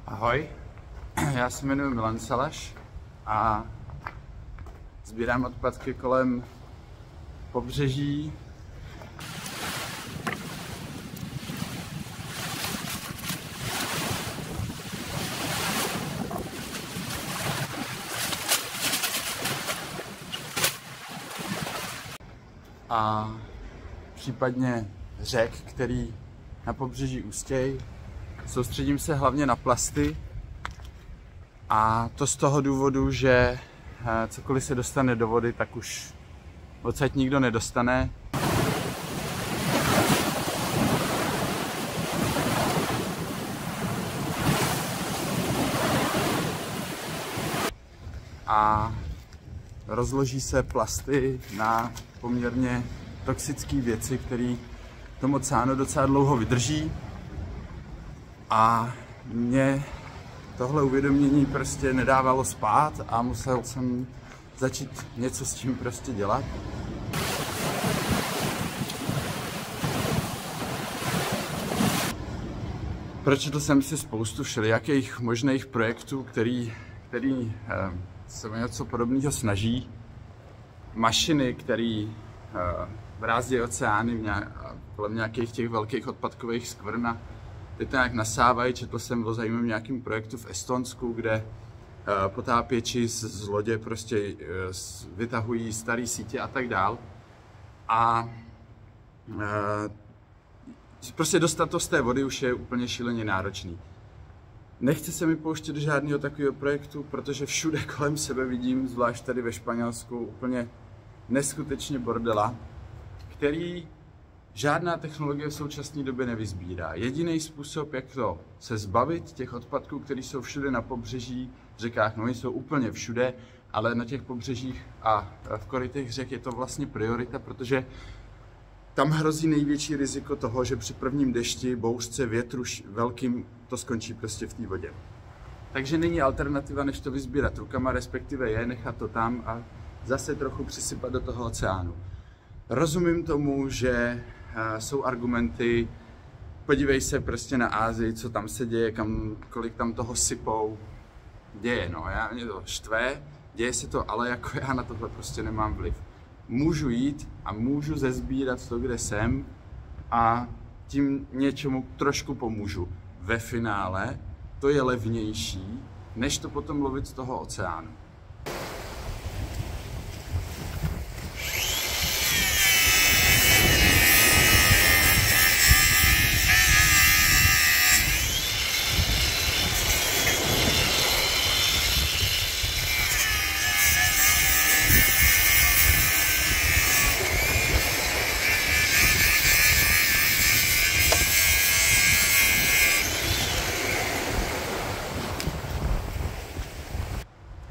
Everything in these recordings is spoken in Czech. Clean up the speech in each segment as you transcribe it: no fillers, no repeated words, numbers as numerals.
Ahoj, já se jmenuji Milan Salaš a sbírám odpadky kolem pobřeží. A případně řek, který na pobřeží ústějí. Soustředím se hlavně na plasty a to z toho důvodu, že cokoliv se dostane do vody, tak už odsaď nikdo nedostane. A rozloží se plasty na poměrně toxické věci, které tomu oceánu docela dlouho vydrží. A mě tohle uvědomění prostě nedávalo spát a musel jsem začít něco s tím prostě dělat. Pročetl jsem si spoustu všelijakých možných projektů, který se o něco podobného snaží. Mašiny, které brázdí oceány kolem nějakých těch velkých odpadkových skvrn. Ty to nějak nasávají. Četl jsem o zajímavém nějakém projektu v Estonsku, kde potápěči z lodě prostě vytahují staré sítě a tak dál. A prostě dostat to z té vody už je úplně šíleně náročný. Nechci se mi pouštět do žádného takového projektu, protože všude kolem sebe vidím, zvlášť tady ve Španělsku, úplně neskutečně bordela, který žádná technologie v současné době nevyzbírá. Jediný způsob, jak to se zbavit těch odpadků, které jsou všude na pobřeží, v řekách, no jsou úplně všude, ale na těch pobřežích a v korytech řek je to vlastně priorita, protože tam hrozí největší riziko toho, že při prvním dešti, bouřce, větru velkým to skončí prostě v té vodě. Takže není alternativa, než to vyzbírat rukama, respektive je nechat to tam a zase trochu přisypat do toho oceánu. Rozumím tomu, že jsou argumenty, podívej se prostě na Asii, co tam se děje, kolik tam toho sypou. Děje, no, mě to štve, děje se to, ale jako já na tohle prostě nemám vliv. Můžu jít a můžu zesbírat to, kde jsem a tím něčemu trošku pomůžu. Ve finále to je levnější, než to potom lovit z toho oceánu.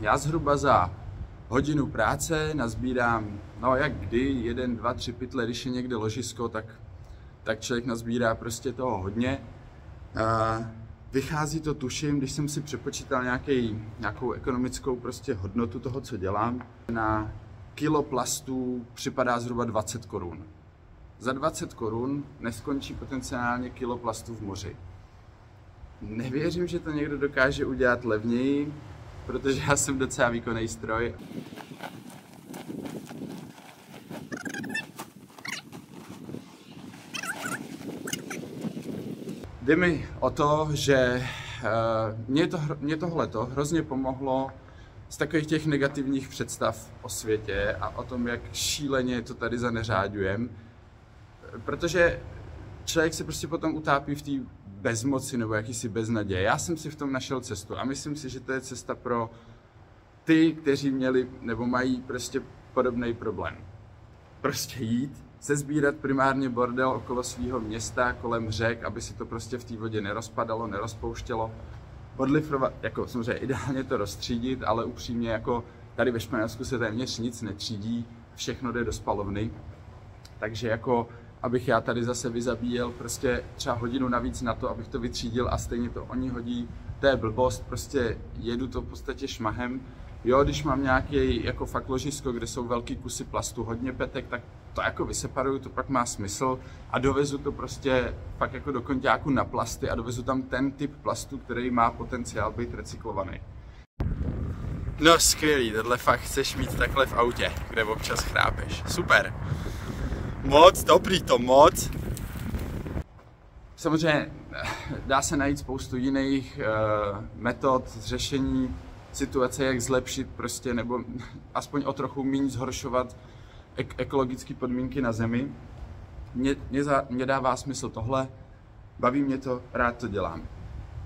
Já zhruba za hodinu práce nazbírám, no jak kdy, 1, 2, 3 pytle, když je někde ložisko, tak člověk nazbírá prostě toho hodně. Vychází to, tuším, když jsem si přepočítal nějakou ekonomickou prostě hodnotu toho, co dělám. Na kilo plastů připadá zhruba 20 korun. Za 20 korun neskončí potenciálně kilo plastů v moři. Nevěřím, že to někdo dokáže udělat levněji, protože já jsem docela výkonný stroj. Jde mi o to, že mě tohleto hrozně pomohlo z takových těch negativních představ o světě a o tom, jak šíleně to tady zaneřáďujeme. Protože člověk se prostě potom utápí v té bezmoci nebo jakýsi beznaděje. Já jsem si v tom našel cestu a myslím si, že to je cesta pro ty, kteří měli nebo mají prostě podobný problém. Prostě jít, sesbírat primárně bordel okolo svého města, kolem řek, aby si to prostě v té vodě nerozpadalo, nerozpouštělo. Odlifrovat, jako samozřejmě ideálně to roztřídit, ale upřímně jako tady ve Španělsku se téměř nic netřídí, všechno jde do spalovny. Takže jako abych já tady zase vyzabíjel prostě třeba hodinu navíc na to, abych to vytřídil a stejně to oni hodí, to je blbost, prostě jedu to v podstatě šmahem. Jo, když mám nějaký jako fakt ložisko, kde jsou velký kusy plastu, hodně petek, tak to jako vyseparuju, to pak má smysl a dovezu to prostě pak jako do konťáku na plasty a dovezu tam ten typ plastu, který má potenciál být recyklovaný. No skvělý, tohle fakt chceš mít takhle v autě, kde občas chrápeš. Super. Moc dobrý to, moc. Samozřejmě dá se najít spoustu jiných metod řešení situace, jak zlepšit prostě, nebo aspoň o trochu méně zhoršovat ekologické podmínky na Zemi. Mně dává smysl tohle, baví mě to, rád to dělám.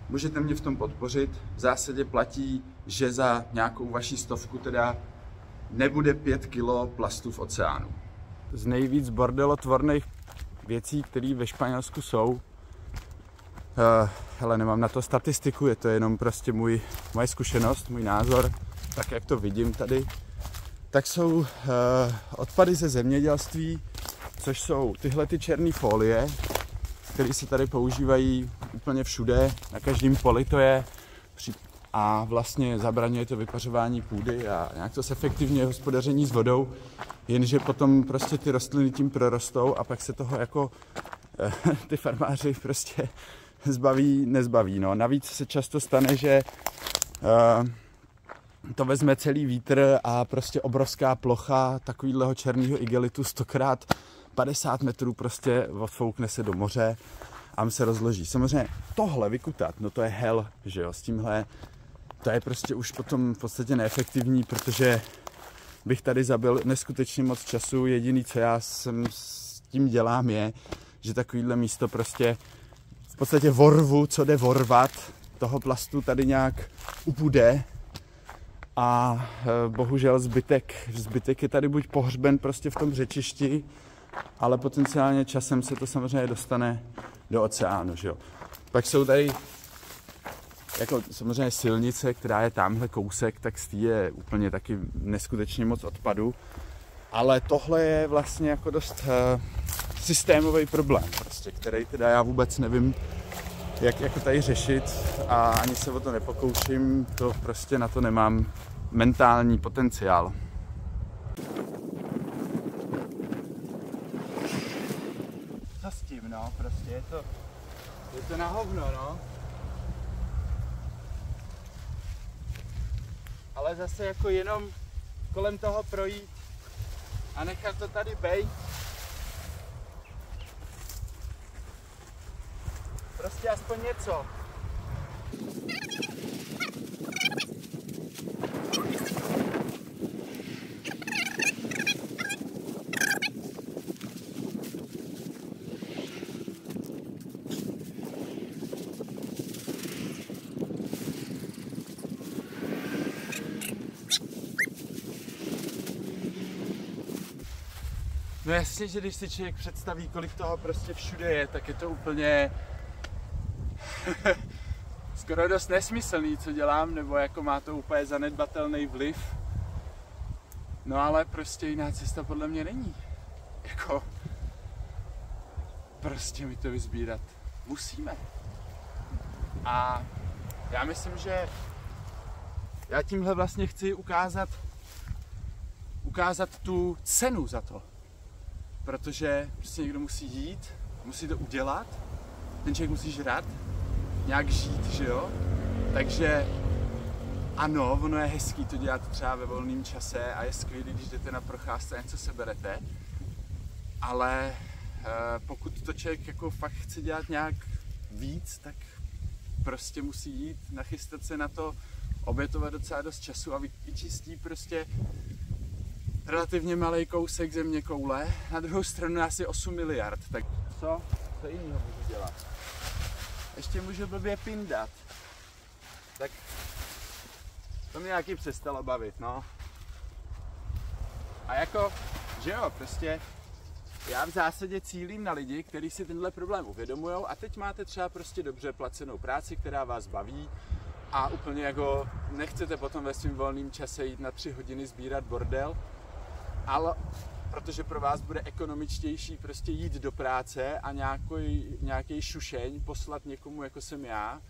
Můžete mě v tom podpořit, v zásadě platí, že za nějakou vaši 100 teda nebude 5 kilo plastu v oceánu. Z nejvíc bordelotvorných věcí, které ve Španělsku jsou, hele, nemám na to statistiku, je to jenom prostě moje zkušenost, můj názor, tak jak to vidím tady, tak jsou odpady ze zemědělství, což jsou tyhle ty černé folie, které se tady používají úplně všude, na každém poli to je a vlastně zabraňuje to vypařování půdy a nějak to zefektivňuje hospodaření s vodou, jenže potom prostě ty rostliny tím prorostou a pak se toho jako ty farmáři prostě nezbaví. No. Navíc se často stane, že to vezme celý vítr a prostě obrovská plocha takovýhleho černého igelitu 100x50 metrů prostě odfoukne se do moře a se rozloží. Samozřejmě tohle vykutat, no to je hell, že jo, s tímhle, to je prostě už potom v podstatě neefektivní, protože bych tady zabil neskutečně moc času. Jediný, co já s tím dělám, je, že takovýhle místo prostě v podstatě vorvu, co jde vorvat, toho plastu tady nějak upůjde a bohužel zbytek je tady buď pohřben prostě v tom řečišti, ale potenciálně časem se to samozřejmě dostane do oceánu, že jo. Pak jsou tady jako samozřejmě silnice, která je tamhle kousek, tak z té je úplně taky neskutečně moc odpadu, ale tohle je vlastně jako dost systémový problém, prostě, který teda já vůbec nevím, jak jako tady řešit a ani se o to nepokouším, to prostě na to nemám mentální potenciál. Co s tím, no, prostě je to na hovno, no. Ale zase jako jenom kolem toho projít a nechat to tady bejt. Prostě aspoň něco. No jasně, že když si člověk představí, kolik toho prostě všude je, tak je to úplně skoro dost nesmyslný, co dělám, nebo jako má to úplně zanedbatelný vliv. No ale prostě jiná cesta podle mě není. Jako prostě my to vysbírat musíme. A já myslím, že já tímhle vlastně chci ukázat tu cenu za to. Protože prostě někdo musí jít, musí to udělat, ten člověk musí žrat, nějak žít, že jo? Takže ano, ono je hezký to dělat třeba ve volném čase a je skvělý, když jdete na procházce a něco seberete, ale pokud to člověk jako fakt chce dělat nějak víc, tak prostě musí jít, nachystat se na to, obětovat docela dost času a vyčistí prostě relativně malý kousek země koule, na druhou stranu asi 8 miliard, tak co jiného můžu dělat? Ještě můžu blbě pindat, tak to mě nějaký přestalo bavit, no. A jako, že jo, prostě já v zásadě cílím na lidi, kteří si tenhle problém uvědomujou a teď máte třeba prostě dobře placenou práci, která vás baví a úplně jako nechcete potom ve svém volném čase jít na 3 hodiny sbírat bordel, ale protože pro vás bude ekonomičtější prostě jít do práce a nějaký šušeň poslat někomu, jako jsem já.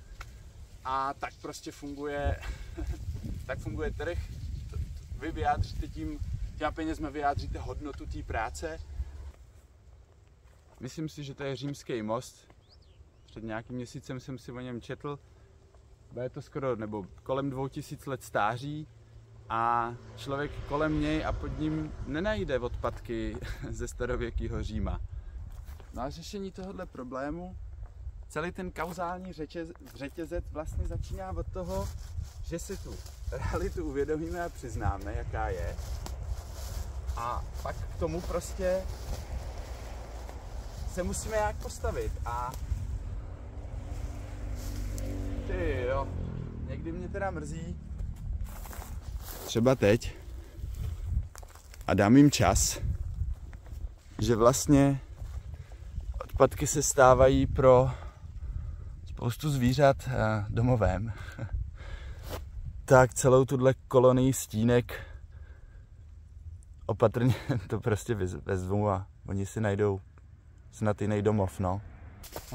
A tak prostě funguje, tak funguje trh. Vy vyjádříte těma penězma vyjádříte hodnotu té práce Myslím si, že to je Římský most. Před nějakým měsícem jsem si o něm četl. Bude to skoro, nebo kolem 2000 let stáří a člověk kolem něj a pod ním nenajde odpadky ze starověkého Říma. No a řešení tohohle problému, celý ten kauzální řetězec vlastně začíná od toho, že si tu realitu uvědomíme a přiznáme, jaká je. A pak k tomu prostě se musíme nějak postavit a ty jo, někdy mě teda mrzí, třeba teď, a dám jim čas, že vlastně odpadky se stávají pro spoustu zvířat domovem. Tak celou tuhle kolonii stínek opatrně to prostě vezmu a oni si najdou snad jiný domov, no.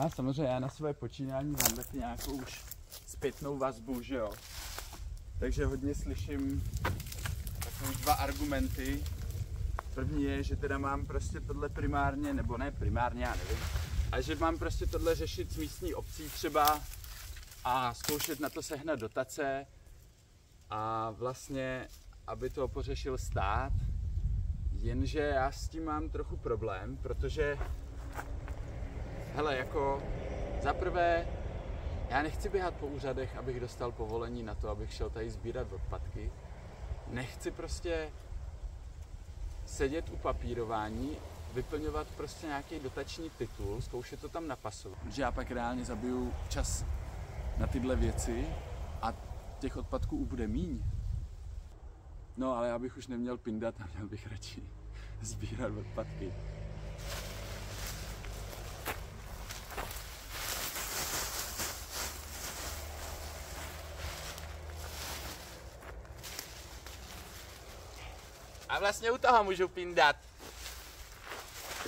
A samozřejmě já na své počínání mám taky nějakou už zpětnou vazbu, že jo. Takže hodně slyším takové dva argumenty. První je, že teda mám prostě tohle primárně, nebo ne primárně, já nevím, ale že mám prostě tohle řešit s místní obcí třeba a zkoušet na to sehnat dotace a vlastně, aby to pořešil stát. Jenže já s tím mám trochu problém, protože hele, jako za prvé, já nechci běhat po úřadech, abych dostal povolení na to, abych šel tady sbírat odpadky. Nechci prostě sedět u papírování, vyplňovat prostě nějaký dotační titul, zkoušet to tam napasovat. Že já pak reálně zabiju čas na tyhle věci a těch odpadků ubude míň. No ale já bych už neměl pindat a měl bych radši sbírat odpadky. A vlastně u toho můžu pindat.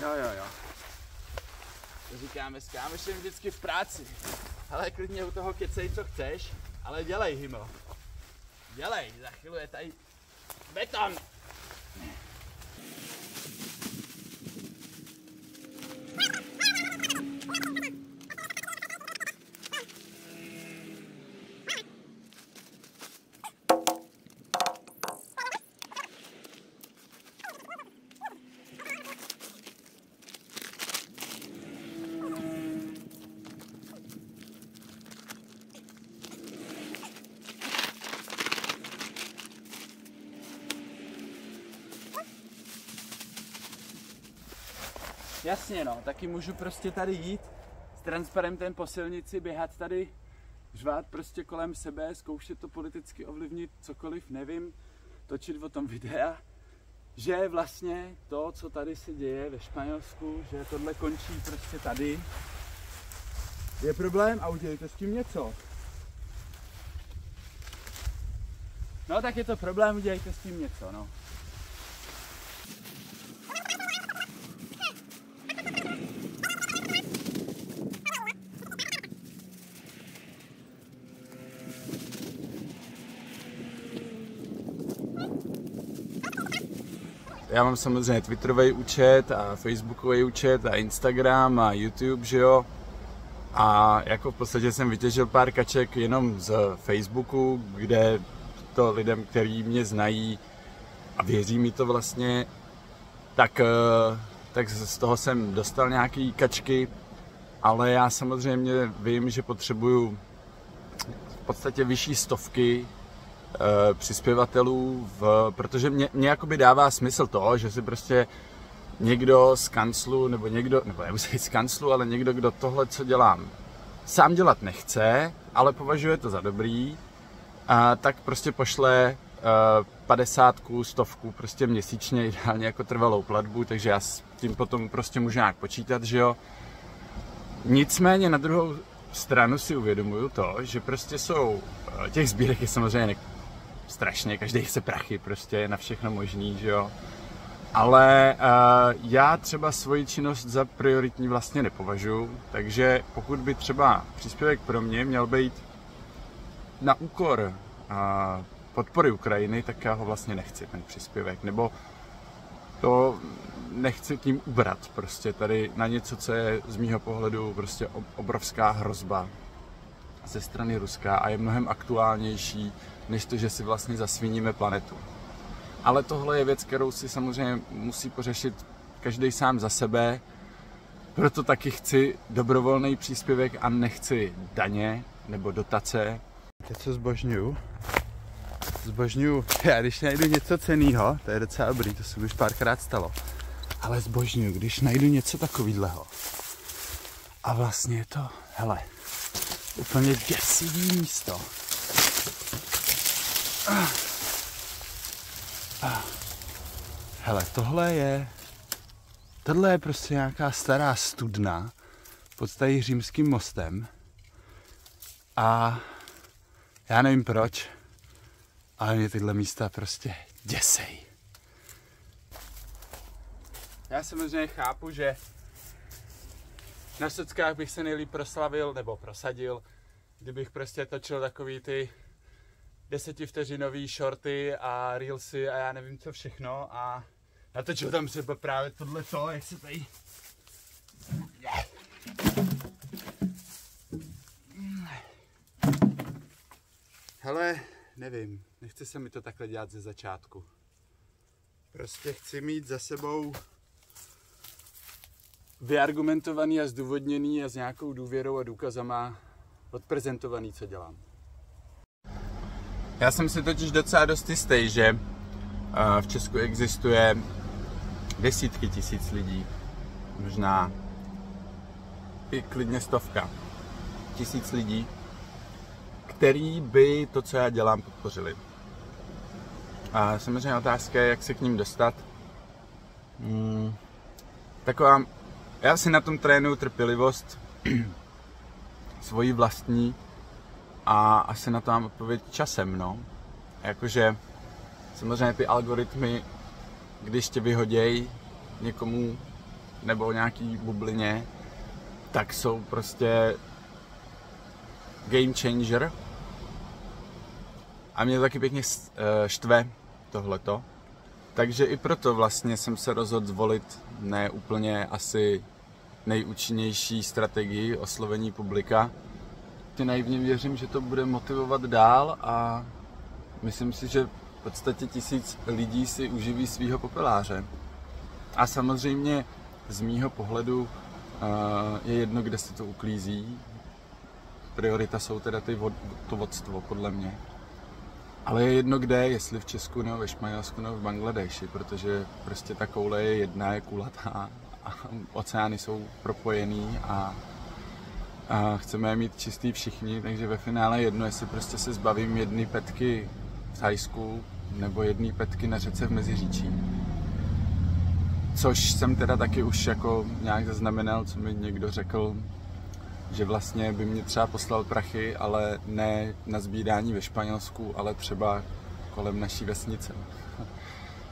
Jo. To říkáme s kámošem vždycky v práci. Ale klidně u toho kecej, co chceš, ale dělej, Himo. Dělej, za chvíli je tady beton. Jasně no, taky můžu prostě tady jít s transparentem po silnici, běhat tady, řvát prostě kolem sebe, zkoušet to politicky ovlivnit, cokoliv, nevím, točit o tom videa, že vlastně to, co tady se děje ve Španělsku, že tohle končí prostě tady, je problém a udělejte s tím něco. No tak je to problém, udělejte s tím něco, no. Já mám samozřejmě Twitterový účet a Facebookový účet a Instagram a YouTube, že jo. A jako v podstatě jsem vytěžil pár kaček jenom z Facebooku, kde to lidem, kteří mě znají a věří mi to vlastně, tak z toho jsem dostal nějaký kačky, ale já samozřejmě vím, že potřebuju v podstatě vyšší stovky přispěvatelů, protože mě jakoby dává smysl to, že si prostě někdo z kanclu, nebo nemusí z kanclu, ale někdo, kdo tohle, co dělám, sám dělat nechce, ale považuje to za dobrý, tak prostě pošle 50, 100 prostě měsíčně, ideálně jako trvalou platbu, takže já s tím potom prostě můžu nějak počítat, že jo. Nicméně na druhou stranu si uvědomuju to, že prostě jsou, těch sbírek je samozřejmě strašně, každý chce prachy prostě na všechno možný, že jo. Ale já třeba svoji činnost za prioritní vlastně nepovažuji, takže pokud by třeba příspěvek pro mě měl být na úkor podpory Ukrajiny, tak já ho vlastně nechci, ten příspěvek, nebo to nechci tím ubrat prostě tady na něco, co je z mýho pohledu prostě obrovská hrozba ze strany Ruska a je mnohem aktuálnější, než to, že si vlastně zasvíníme planetu. Ale tohle je věc, kterou si samozřejmě musí pořešit každý sám za sebe, proto taky chci dobrovolný příspěvek a nechci daně nebo dotace. Teď co zbožňuju? Já když najdu něco cenného, to je docela dobrý, to se už párkrát stalo, ale zbožňuju, když najdu něco takovýhleho. A vlastně je to, hele, úplně děsivý místo. Hele, tohle je prostě nějaká stará studna pod tady Římským mostem a já nevím proč, ale mě tyhle místa prostě děsej. Já samozřejmě chápu, že na sockách bych se nejlíp proslavil nebo prosadil, kdybych prostě točil takový ty 10vteřinový shorty a reelsy a já nevím co všechno a natočil tam třeba právě tohleto, jak se tady... Hele, nevím, nechce se mi to takhle dělat ze začátku. Prostě chci mít za sebou vyargumentovaný a zdůvodněný a s nějakou důvěrou a důkazama odprezentovaný, co dělám. Já jsem si totiž docela dost jistý, že v Česku existuje desítky tisíc lidí, možná i klidně 100 tisíc lidí, který by to, co já dělám, podpořili. A samozřejmě otázka je, jak se k ním dostat. Taková, já si na tom trénuju trpělivost, svoji vlastní, a asi na to mám odpověď časem, no. Jakože samozřejmě ty algoritmy, když tě vyhoděj někomu nebo nějaký bublině, tak jsou prostě game changer. A mě to taky pěkně štve tohleto. Takže i proto vlastně jsem se rozhodl zvolit ne úplně asi nejúčinnější strategii oslovení publika. Naivně věřím, že to bude motivovat dál a myslím si, že v podstatě 1000 lidí si uživí svýho popeláře. A samozřejmě z mýho pohledu je jedno, kde se to uklízí. Priorita jsou teda to vodstvo, podle mě. Ale je jedno kde, jestli v Česku nebo ve Španělsku nebo v Bangladeši, protože prostě ta koule je jedna, je kulatá a oceány jsou propojený a chceme je mít čistý všichni, takže ve finále jedno, jestli prostě se zbavím jedné petky v Thajsku nebo jedné petky na řece v Meziříčí. Což jsem teda taky už jako nějak zaznamenal, co mi někdo řekl, že vlastně by mě třeba poslal prachy, ale ne na sbírání ve Španělsku, ale třeba kolem naší vesnice.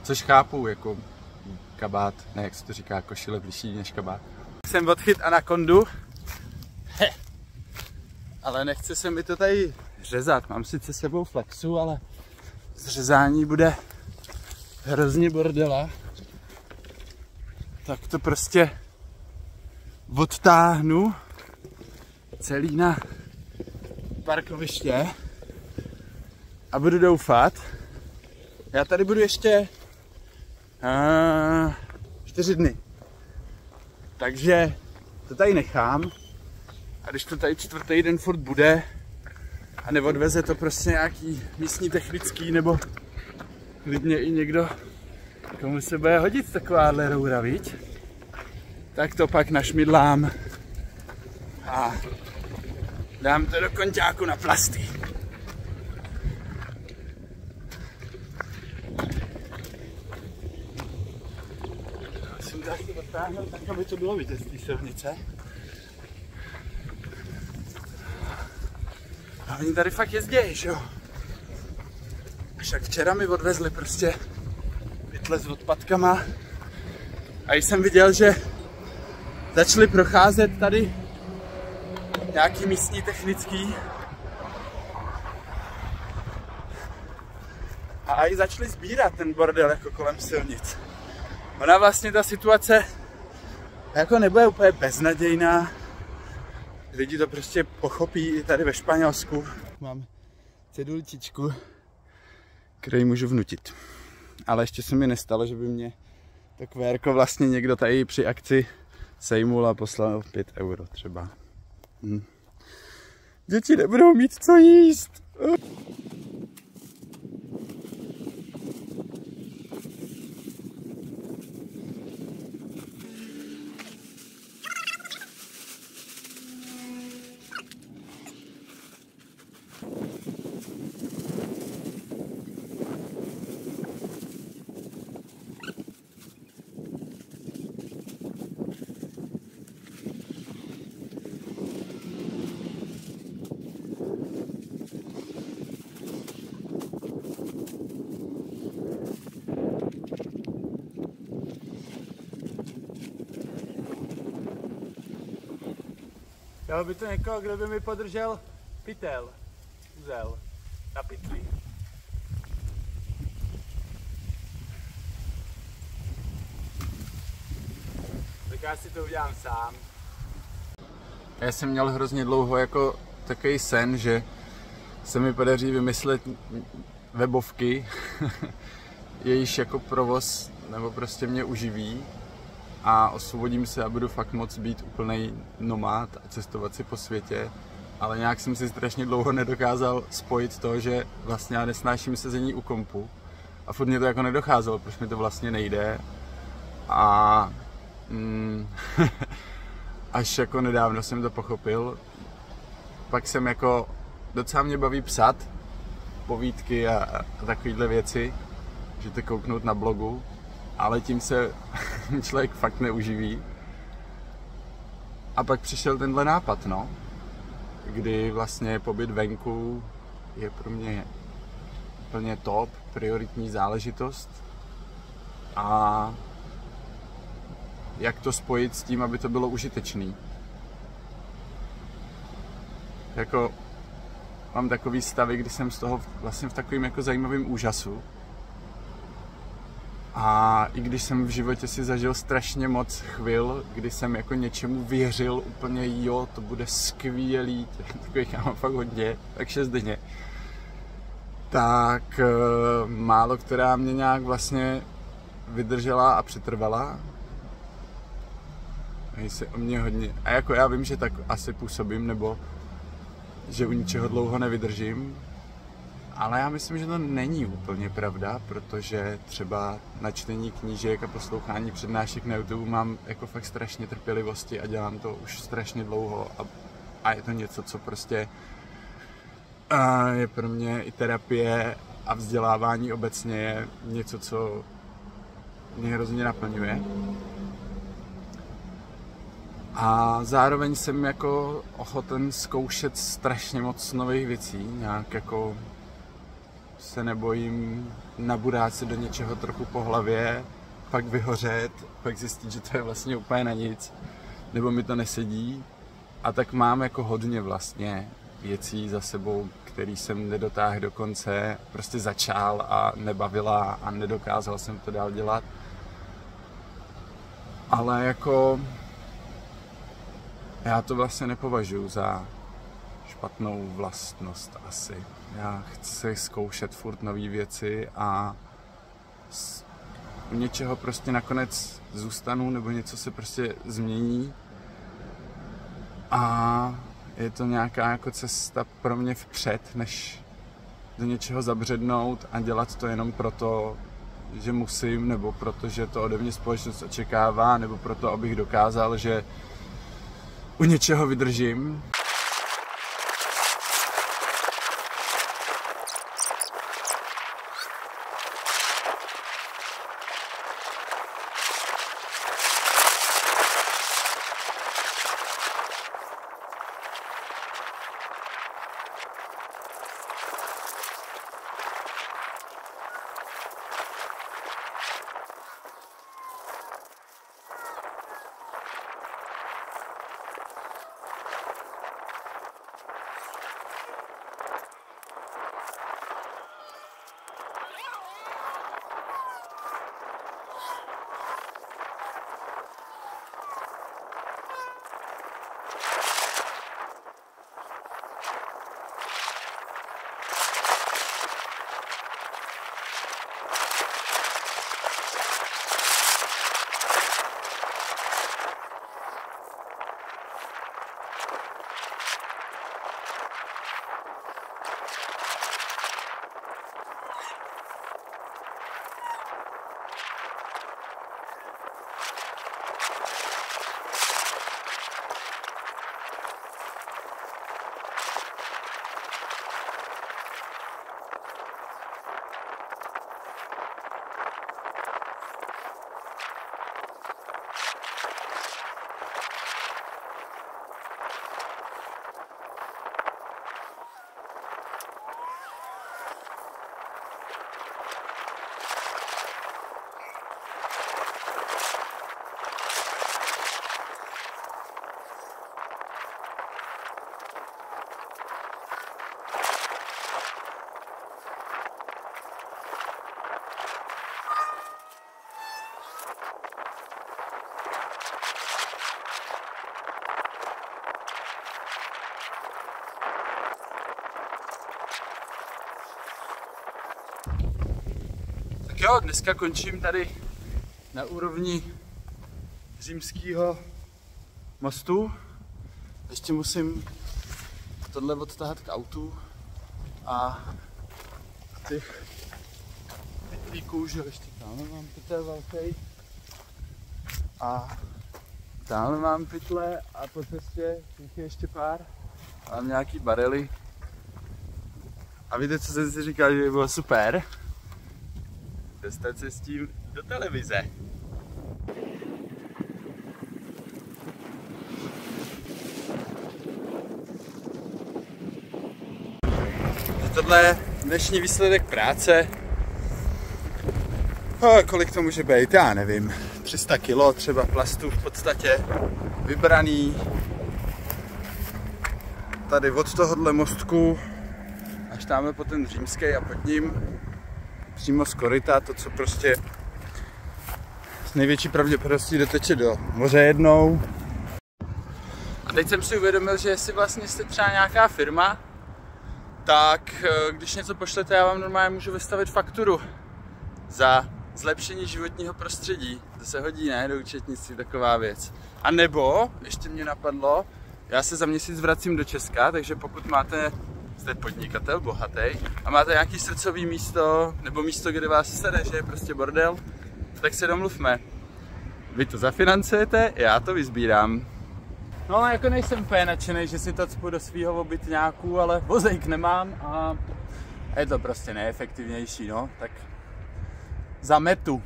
Což chápu, jako kabát, ne, jak se to říká, košile bližší než kabát. Jsem odchyt anakondu. Ale nechce se mi to tady řezat. Mám sice s sebou flexu, ale zřezání bude hrozně bordela. Tak to prostě odtáhnu celý na parkoviště a budu doufat. Já tady budu ještě 4 dny. Takže to tady nechám. A když to tady 4. den furt bude a neodveze to prostě nějaký místní technický nebo klidně i někdo, komu se bude hodit takováhle roura, viď? Tak to pak našmidlám a dám to do konťáku na plasty. Musím to asi odtáhnout tak, aby to bylo vidět z té silnice. A oni tady fakt jezdějí, že jo? Však včera mi odvezli prostě pytle s odpadkama a jsem viděl, že začali procházet tady nějaký místní technický a i začali sbírat ten bordel jako kolem silnic. ona vlastně ta situace jako nebude úplně beznadějná. Lidi to prostě pochopí i tady ve Španělsku. Mám cedulčičku, který můžu vnutit. Ale ještě se mi nestalo, že by mě to kvérko vlastně někdo tady při akci sejmul a poslal 5 euro třeba. Děti nebudou mít co jíst. Chtěl by to někoho, kdo by mi podržel pytel, uzel, na pytli. Tak já si to udělám sám. Já jsem měl hrozně dlouho jako takový sen, že se mi podaří vymyslet webovky, jejíž jako provoz nebo prostě mě uživí. A osvobodím se a budu fakt moc být úplnej nomád a cestovat si po světě. Ale nějak jsem si strašně dlouho nedokázal spojit to, že vlastně já nesnáším sezení u kompu. A furt mě to jako nedocházelo, proč mi to vlastně nejde. A až jako nedávno jsem to pochopil. Pak jsem jako, docela mě baví psát povídky a takovýhle věci, že to kouknout na blogu. Ale tím se člověk fakt neuživí. A pak přišel tenhle nápad, no. Kdy vlastně pobyt venku je pro mě úplně top, prioritní záležitost. A jak to spojit s tím, aby to bylo užitečný. Jako mám takový stavy, kdy jsem z toho vlastně v takovým jako zajímavém úžasu. A i když jsem v životě si zažil strašně moc chvil, kdy jsem jako něčemu věřil úplně, jo, to bude skvělý, takových já mám fakt hodně, tak 6 denně, tak málo která mě nějak vlastně vydržela a přetrvala. Se o mě hodně, a jako já vím, že tak asi působím, nebo že u ničeho dlouho nevydržím. Ale já myslím, že to není úplně pravda, protože třeba na čtení knížek a poslouchání přednášek na YouTube mám jako fakt strašně trpělivosti a dělám to už strašně dlouho a je to něco, co prostě je pro mě i terapie a vzdělávání obecně je něco, co mě hrozně naplňuje. A zároveň jsem jako ochoten zkoušet strašně moc nových věcí, nějak jako se nebojím nabudat se do něčeho trochu po hlavě, pak vyhořet, pak zjistit, že to je vlastně úplně na nic, nebo mi to nesedí. A tak mám jako hodně vlastně věcí za sebou, který jsem nedotáhl do konce, prostě začal a nebavila a nedokázal jsem to dál dělat. Ale jako já to vlastně nepovažuji za špatnou vlastnost asi. Já chci zkoušet furt nové věci a u něčeho prostě nakonec zůstanu nebo něco se prostě změní a je to nějaká jako cesta pro mě vpřed, než do něčeho zabřednout a dělat to jenom proto, že musím, nebo protože to ode mě společnost očekává, nebo proto, abych dokázal, že u něčeho vydržím. Tak jo, dneska končím tady na úrovni Římského mostu. Ještě musím tohle odtahat k autu a těch pytlíků, že ještě tamhle mám pytel velký a tamhle mám pytle a po cestě je ještě pár. Mám nějaký barely. A víte, co jsem si říkal, že by bylo super? Dostat se s tím do televize. Tohle je dnešní výsledek práce. Kolik to může být? Já nevím. 300 kg třeba plastu v podstatě. Vybraný. Tady od tohohle mostku až tamhle po ten Římský a pod ním přímo z koryta, to co prostě s největší pravděpodobností doteče do moře jednou. A teď jsem si uvědomil, že jestli vlastně jste třeba nějaká firma, tak když něco pošlete, já vám normálně můžu vystavit fakturu za zlepšení životního prostředí. To se hodí, ne? Do účetnictví taková věc. A nebo, ještě mě napadlo, já se za měsíc vracím do Česka, takže pokud jste podnikatel, bohatý, a máte nějaký srdcový místo, nebo místo, kde vás sede, že je prostě bordel, tak se domluvme. Vy to zafinancujete, já to vyzbírám. No ale jako nejsem úplně nadšenej, že si to cpu do svýho obytňáku, ale vozejk nemám a je to prostě neefektivnější, no, tak zametu.